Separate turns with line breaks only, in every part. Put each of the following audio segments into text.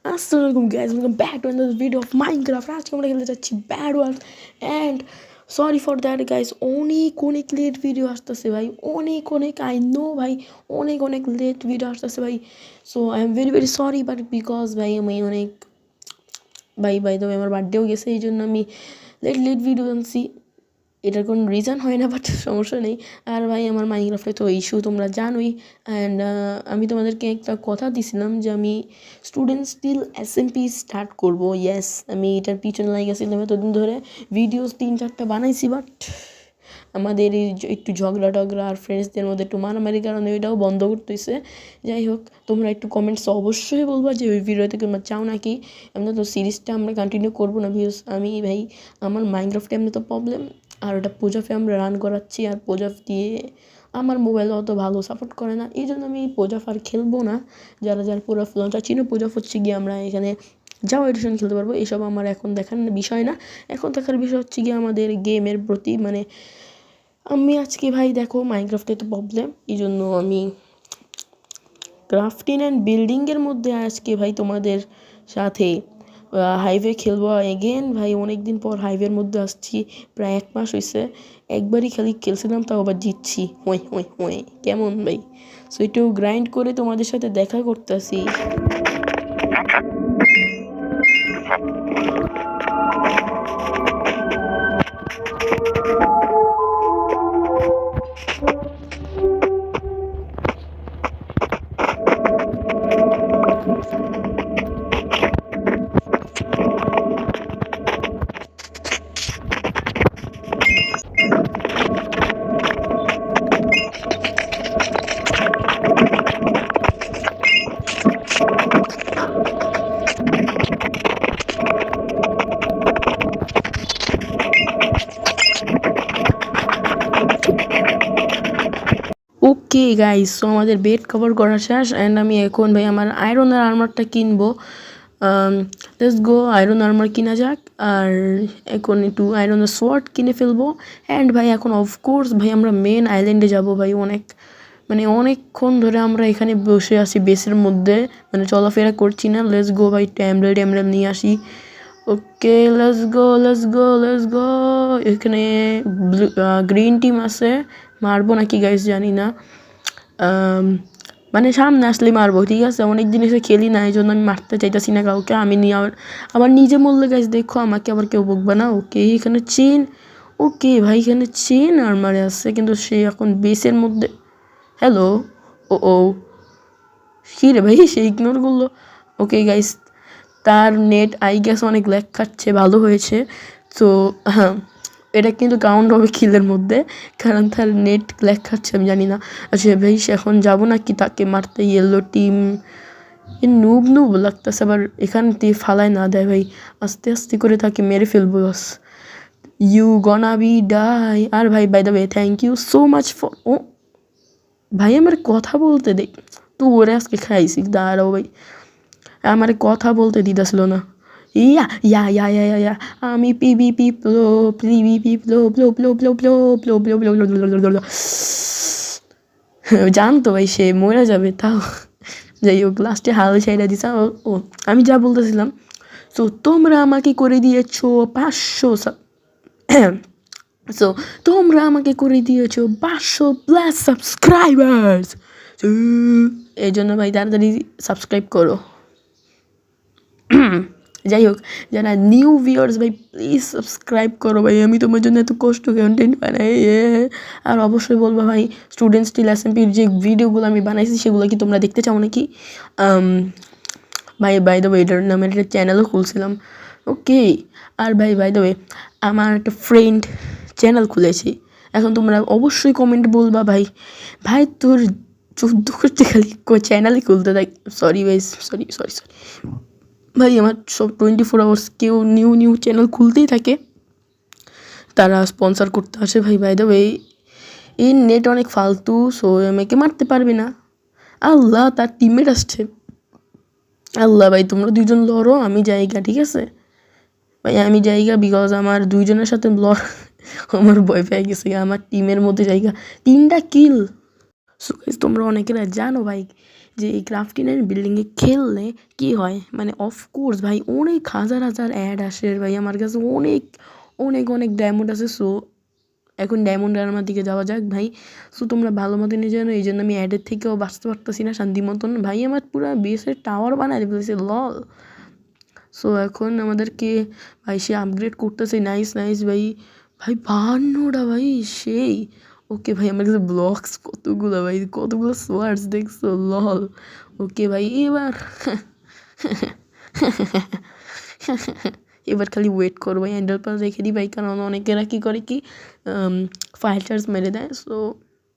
আসসালামু আলাইকুম guys, welcome back to another video of Minecraft. আজকে আমরা খেলতে যাচ্ছি bad world and sorry for that guys, অনেক লেট ভিডিও আসতেছে ভাই, অনেক আই নো ভাই, অনেক লেট ভিডিও আসতেছে ভাই। So I am very sorry, but because ভাই আমি অনেক ভাই তবে আমার বার্থডেও গেছে, এই জন্য আমি লেট ভিডিও আনছি। এটার কোনো রিজন হয় না, বাট সমস্যা নেই। আর ভাই আমার মাইনক্রাফটে তো ইস্যু তোমরা জানোই। অ্যান্ড আমি তোমাদেরকে একটা কথা দিছিলাম যে আমি স্টুডেন্ট স্টিল এসএমপি স্টার্ট করবো। ইয়েস, আমি এটার পিছনে লাগে গেছিলাম এতদিন ধরে, ভিডিওস 3-4টা বানাইছি, বাট আমাদের এই একটু ঝগড়া টগড়া আর ফ্রেন্ডসদের মধ্যে একটু মারামারির কারণে ওইটাও বন্ধ করতেছে। যাই হোক, তোমরা একটু কমেন্টস অবশ্যই বলবা যে ওই ভিডিওতে তোমরা চাও নাকি। এমনি তো সিরিজটা আমরা কন্টিনিউ করবো না, ভিউজ আমি ভাই আমার মাইনক্রাফটে এমনি তো প্রবলেম, আর ওটা পোজাফে আমরা রান করাচ্ছি, আর পোজাফ দিয়ে আমার মোবাইল অত ভালো সাপোর্ট করে না, এই জন্য আমি পোজাফ আর খেলবো না। যারা পোজাফ লঞ্চার চিনো, পোজাফ হচ্ছে গিয়ে আমরা এখানে যাওয়া এডিশন খেলতে পারবো। এসব আমার এখন দেখার বিষয় না, এখন দেখার বিষয় হচ্ছে গিয়ে আমাদের গেমের প্রতি মানে আমি আজকে ভাই দেখো মাইনক্রাফটে তো প্রবলেম, এই জন্য আমি ক্রাফটিং অ্যান্ড বিল্ডিংয়ের মধ্যে আজকে ভাই তোমাদের সাথে হাইওয়ে খেলবো এগেন। ভাই অনেক দিন পর হাইওয়ের মধ্যে আসছি, প্রায় 1 মাস হয়েছে। একবারই খালি খেলছিলাম, তাও আবার জিতছি। ওই কেমন ভাই? সো একটু গ্রাইন্ড করে তোমাদের সাথে দেখা করতেছি। ওকে গাইস, সো আমাদের বেড কভার করা শেষ, অ্যান্ড আমি এখন ভাই আমার আয়রনের আর্মারটা কিনবো। লেটস গো, আয়রন আর্মার কিনা যাক, আর এখন একটু আয়রনের সোয়ার্ড কিনে ফেলবো। অ্যান্ড ভাই এখন অফকোর্স ভাই আমরা মেন আইল্যান্ডে যাবো ভাই। অনেকক্ষণ ধরে আমরা এখানে বসে আছি বেসের মধ্যে, মানে চলাফেরা করছি না। লেটস গো ভাই, ট্যামরেল নিয়ে আসি। Okay let's go. এখানে গ্রিন টিম আছে, মারবো নাকি গাইস জানি না, মানে সামনে আসলে মারবো, ঠিক আছে। অনেক দিন এসে খেলি না, এই জন্য আমি মারতে চাইতেছি না কাউকে। আমি নিয়ে আবার নিজে মরলে গাইস দেখো, আমাকে আবার কেউ বকবে না। ওকে এখানে চেন, ওকে ভাই এখানে চেন আর্মারে আছে, কিন্তু সে এখন বেসের মধ্যে। হ্যালো, ও কী রে ভাই, সে ইগনোর করলো। ওকে গাইস, তার নেট আই গেস অনেক ল্যাগ খাচ্ছে, ভালো হয়েছে। তো হ্যাঁ, এটা কিন্তু কাউন্ট হবে কিলের মধ্যে, কারণ তার নেট ল্যাগ খাচ্ছে, আমি জানি না। আচ্ছা ভাই, এখন যাবো নাকি তাকে মারতে? ইয়েলো টিম এ নুব লাগতেছে, আবার এখান থেকে ফালায় না দেয় ভাই, আস্তে করে তাকে মেরে ফেলবো বাস। You gonna be die. আর ভাই by the way, thank you so much for. ও ভাই আমার কথা বলতে দে, তো ওরে আজকে খাইছি। দাঁড়াও ভাই, আমার কথা বলতে দিতেছিল না। ইয়া আমি পিভিপি জানতো ভাই সে মরে যাবে, তাও যাই হোক লাস্টে হাল ছাইড়া দিছে। ও আমি যা বলতেছিলাম, সো তোমরা আমাকে করে দিয়েছো 500, সো তোমরা আমাকে করে দিয়েছো 500+ সাবস্ক্রাইবার্স। এই জন্য ভাই তাড়াতাড়ি সাবস্ক্রাইব করো। যাই হোক, যারা নিউ ভিউয়ার্স ভাই প্লিজ সাবস্ক্রাইব করো ভাই, আমি তোমার জন্য এত কষ্ট কন্টেন্ট বানাই। আর অবশ্যই বলবো ভাই, স্টুডেন্ট স্টিল এসএমপির যে ভিডিওগুলো আমি বানাইছি সেগুলো কি তোমরা দেখতে চাও নাকি? ভাই বাই দ্য ওয়ে, এটার নামে একটা চ্যানেলও খুলছিলাম। ওকে, আর ভাই বাই দ্য ওয়ে আমার একটা ফ্রেন্ড চ্যানেল খুলেছি, এখন তোমরা অবশ্যই কমেন্ট বলবা ভাই তোর 14 করতে খালি চ্যানেলই খুলতে থাক। সরি ভাই, সরি ভাই, আমার সব 24 আওয়ার্স কেউ নিউ চ্যানেল খুলতেই থাকে, তারা স্পন্সর করতে আসে ভাই। বাই দ্য ওয়ে এই নেট অনেক ফালতু, সো আমাকে মারতে পারবে না। আল্লাহ, তার টিমমেট আসছে। আল্লাহ ভাই, তোমরা 2জন লড়ো, আমি জায়গা, ঠিক আছে ভাই, আমি জায়গা, বিকজ আমার 2জনের সাথে আমার ভয় পেয়ে গেছে, আমার টিমের মধ্যে জায়গা 3টা কিল। সো গাইস, তোমরা অনেকেরা জানো ভাই যে এই ক্রাফটিনের বিল্ডিংয়ে খেললে কী হয়, মানে অফকোর্স ভাই অনেক হাজার হাজার অ্যাড আসে ভাই, আমার কাছে অনেক অনেক অনেক ডায়মন্ড আছে। সো এখন ডায়মন্ড আর্মার দিকে যাওয়া যাক ভাই। সো তোমরা ভালো মতনই জানো, এই জন্য আমি অ্যাডের থেকেও বাঁচতে পারতেছি না শান্তি মতন ভাই। আমার পুরো বেসের টাওয়ার বানায় ফেলেছে লল। সো এখন আমাদেরকে ভাই সে আপগ্রেড করতেছে, নাইস নাইস ভাই। ভাই 52টা ভাই সেই। ওকে ভাই আমার কাছে ব্লকস কতগুলো ভাই, কতগুলো সোয়ার্ডস দেখছো লল। ওকে ভাই এবার এবার খালি ওয়েট করবো, হ্যান্ডেল পাস রেখে দিই ভাই, কারণ অনেকেরা কী করে কি ফায়ার চার্জ মেরে দেয়। সো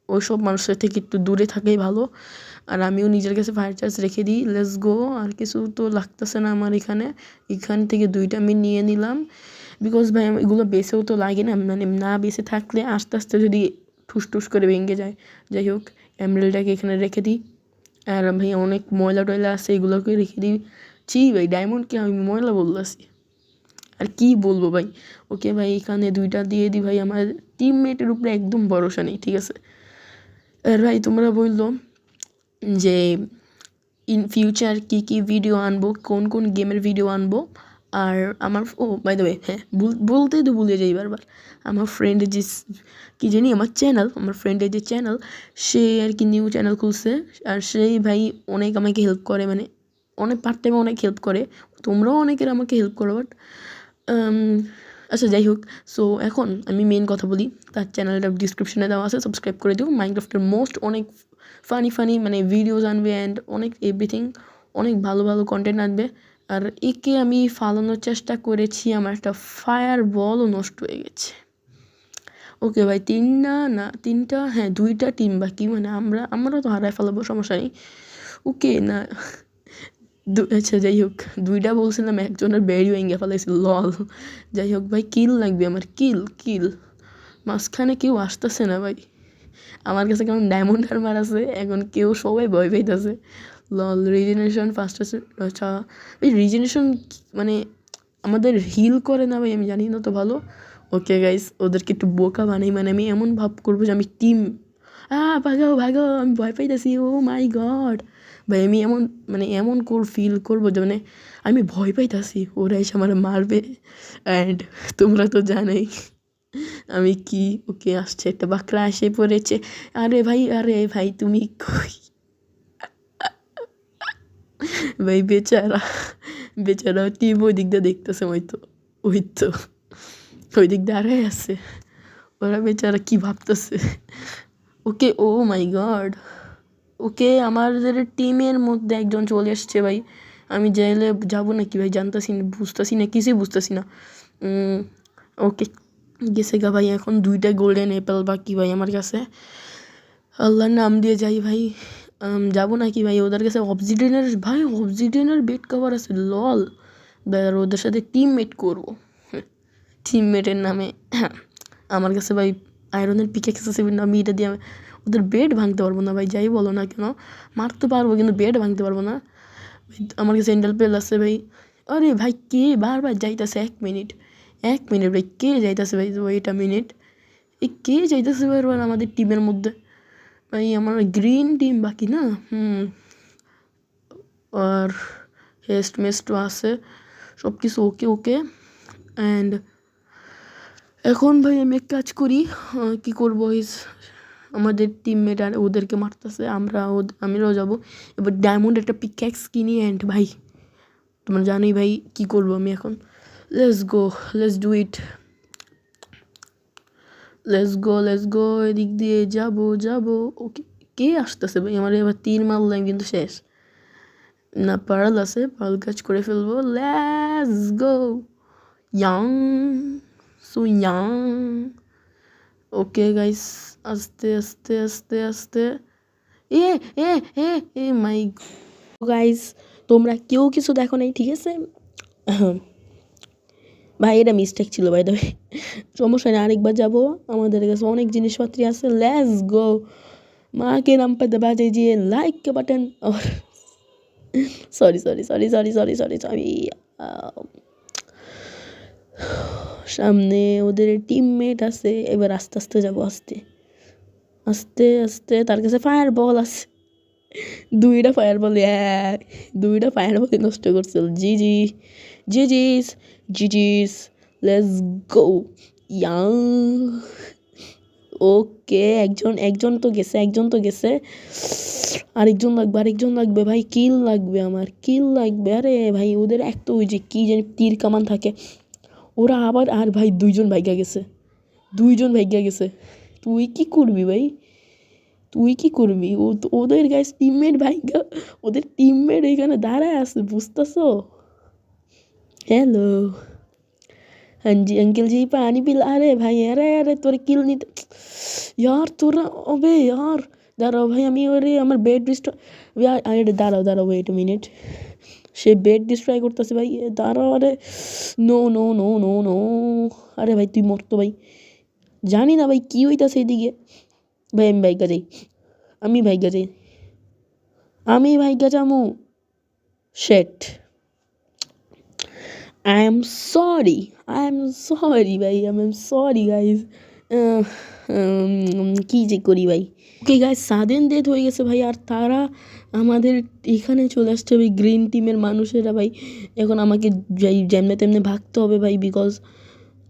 ওইসব মানুষের থেকে একটু দূরে থাকাই ভালো। আর আমিও নিজের কাছে ফায়ার চার্জ রেখে দিই। Let's go. আর কিছু তো লাগতেছে না আমার এখান থেকে 2টা আমি নিয়ে নিলাম, বিকজ ভাই এগুলো বেসেও তো লাগে না, মানে না বেসে থাকলে আস্তে আস্তে যদি ঠুস ঠুস করে ভেঙে যায়। যাই হোক এমরেলটাকে এখানে রেখে দিই। আর ভাই অনেক ময়লা টয়লা আছে, এগুলোকে রেখে দিই। ভাই ডায়মন্ডকে আমি ময়লা বললাছি, আর কি বলবো ভাই। ওকে ভাই এখানে 2টা দিয়ে দিই ভাই, আমার টিমমেটের উপরে একদম ভরসা নেই, ঠিক আছে। আর ভাই তোমরা বললো যে ইন ফিউচার কী ভিডিও আনবো, কোন কোন গেমের ভিডিও আনবো। আর আমার বাই দ্য ওয়ে হ্যাঁ বলতেই তো ভুলে যাই বারবার, আমার ফ্রেন্ডের যে কী জানি আমার ফ্রেন্ডের যে চ্যানেল, সে আর কি নিউ চ্যানেল খুলছে। আর সেই ভাই অনেক আমাকে হেল্প করে, মানে অনেক পার্ট টাইমে অনেক হেল্প করে। তোমরাও অনেকের আমাকে হেল্প করো, বাট আচ্ছা যাই হোক। সো এখন আমি মেন কথা বলি, তার চ্যানেলটা ডিসক্রিপশনে দেওয়া আছে, সাবস্ক্রাইব করে দিও। মাইনক্রাফটের মোস্ট অনেক ফানি মানে ভিডিওস আনবে, অ্যান্ড অনেক এভরিথিং, অনেক ভালো ভালো কন্টেন্ট আনবে। আর একে আমি ফালানোর চেষ্টা করেছি, আমার একটা ফায়ার বলও নষ্ট হয়ে গেছে। ওকে ভাই 3টা হ্যাঁ 2টা টিম বাকি, মানে আমরাও তো হারায় ফেলাবো, সমস্যা নেই। ওকে না আচ্ছা যাই হোক 2টা বলছিলাম, একজনের বেড়ি ভেঙে ফেলাইছে লল। যাই হোক ভাই কিল লাগবে আমার, কিল মাঝখানে কেউ আসতেছে না ভাই আমার কাছে, কেমন ডায়মন্ড আর্মার আছে এখন, সবাই ভয় পাইতেছে লল। রিজেনারেশন ফার্স্ট আছে। আচ্ছা ভাই রিজেনারেশন মানে আমাদের হিল করে না ভাই, আমি জানি না তো ভালো। ওকে গাইস ওদেরকে একটু বোকা বানাই, মানে আমি এমন ভাব করবো যে আমি টিম ভাগাও আমি ভয় পাইতেছি, ও মাই গড ভাই। আমি এমন ফিল করবো যে মানে আমি ভয় পাইতেছি, ওরা এসে আমার মারবে। অ্যান্ড তোমরা তো জানোই আমি কি। ওকে আসছে একটা বাকরা এসে পড়েছে। আরে ভাই তুমি কই ভাই, বেচারা টিম ওই দিক দিয়ে দেখতেছে, ওই তো ওই দিক দিয়ে আরে আছে, ওরা বেচারা কি ভাবতেছে। ওকে ও মাই গড। ওকে আমাদের টিমের মধ্যে একজন চলে এসছে ভাই, আমি জেলে যাবো নাকি ভাই বুঝতেছি না, কিছুই বুঝতেছি না। ওকে গেছে গা ভাই, এখন 2টা গোল্ডেন অ্যাপেল বাকি ভাই আমার কাছে। আল্লাহর নাম দিয়ে যাই ভাই, যাবো নাকি ভাই ওদের কাছে। অবজিডিয়ানের বেড কভার আছে লল, আর ওদের সাথে টিমমেট করবো, টিমমেটের নামে। আমার কাছে ভাই আয়রনের পিকেক্স আছে, আমি এটা দিয়ে ওদের বেড ভাঙতে পারবো না ভাই, যাই বলো না কেন। মারতে পারবো কিন্তু বেড ভাঙতে পারবো না। আমার কাছে স্যান্ডেল পেল আছে ভাই। আরে ভাই কে বারবার যাইতেছে, 1 মিনিট ভাই, কে যাইতেছে ভাই, ওয়েট আ মিনিট, কে যাইতেছে বারবার আমাদের টিমের মধ্যে ভাই। আমার গ্রিন টিম বাকি না। আর মেস্টও আছে, সব কিছু ওকে। অ্যান্ড এখন ভাই আমি এক কাজ করি, কী করবো, আমাদের টিমমেট আর ওদেরকে মারতেছে, আমরাও যাবো এবার ডায়মন্ড একটা পিক্যাক্স কিনি। অ্যান্ড ভাই তোমরা জানোই ভাই কী করবো আমি এখন। Let's do it, let's go এদিক দিয়ে যাবো। ওকে কে আসতেছে ভাই, আমার এবার 3 মারলাম কিন্তু শেষ না, পারাল আছে, পারাল কাজ করে ফেলবো। Let's go young okay guys, আস্তে এ মাই গাইস, তোমরা কেউ কিছু দেখো নাই, ঠিক আছে ভাই, এটা মিস্টেক ছিল ভাই, তবে সমস্যা নেই, আরেকবার যাবো। আমাদের কাছে অনেক জিনিসপত্র আছে। Let's go. माँ के नाम पर दबा दीजिए लाइक का बटन। और सॉरी সামনে ওদের টিমমেট আছে, এবার আস্তে যাবো, আস্তে তার কাছে ফায়ার বল আছে। দুইটা ফায়ার বলে দুইটা ফায়ার বলে নষ্ট করছিল জিজি জিজিস জিজিস লেটস গো ইয়াং ওকে একজন তো গেছে আরেকজন লাগবে ভাই কিল লাগবে আমার কিল লাগবে আরে ভাই ওদের এক তো ওই যে কি জানি তীর কামান থাকে ওরা আবার আর ভাই দুইজন ভাইগা গেছে তুই কি করবি ভাই ওদের গাইস টিমমেট ভাইগা ওদের টিমমেট এখানে দাঁড়ায় আছে বুঝতেছো हेलो हाँ जी अंकल जी पानी पिला अरे भाई अरे তোর কিল নিতে यार তোরা अबे यार দাঁড়াও ভাই আমি ওরে আমার বেড ডিস্ট্রয় আরে দাঁড়াও ওয়েট এ মিনিট সে বেড ডিস্ট্রয় করতেছে ভাই দাঁড়াও আরে no no no no no আরে ভাই তুই মরতো ভাই জানি না ভাই কি হইতাছে এদিকে ভাই আমি ভাইগা যাই আমি ভাইগা যামু শেট I am sorry ভাই I am sorry guys কি যে করি ভাই ওকে গাইস সাডেন ডেথ হয়ে গেছে ভাই আর তারা আমাদের এখানে চলে আসছে ভাই গ্রিন টিমের মানুষেরা ভাই এখন আমাকে যেমনে তেমনে ভাগতে হবে ভাই বিকজ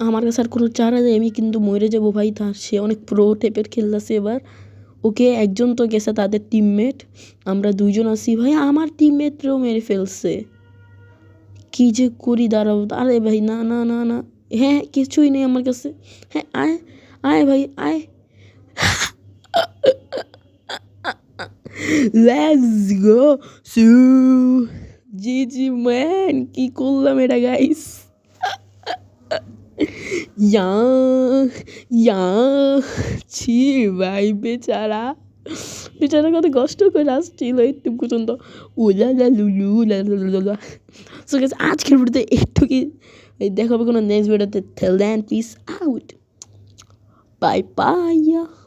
আমার কাছে আর কোনো চারা নেই আমি কিন্তু মরে যাবো ভাই তার সে অনেক প্রো টাইপের খেলতেছে এবার ওকে একজন তো গেছে তাদের টিমমেট আমরা দুইজন আছি ভাই আমার টিমমেটরাও মেরে ফেলছে কি যে করি দাঁড়াও আরে ভাই না না না না হ্যাঁ কিছুই নেই আমার কাছে হ্যাঁ আয় ভাই আয় লেটস গো সু জি ম্যান কি করলাম এটা গাইস ইয়া ছি ভাই বেচারা কত কষ্ট করে আসছিল একটু পর্যন্ত সো গাইস আজকের ভিডিওতে একটুকি দেখাবো কোনো নেক্সট ভিডিওতে till then peace out bye bye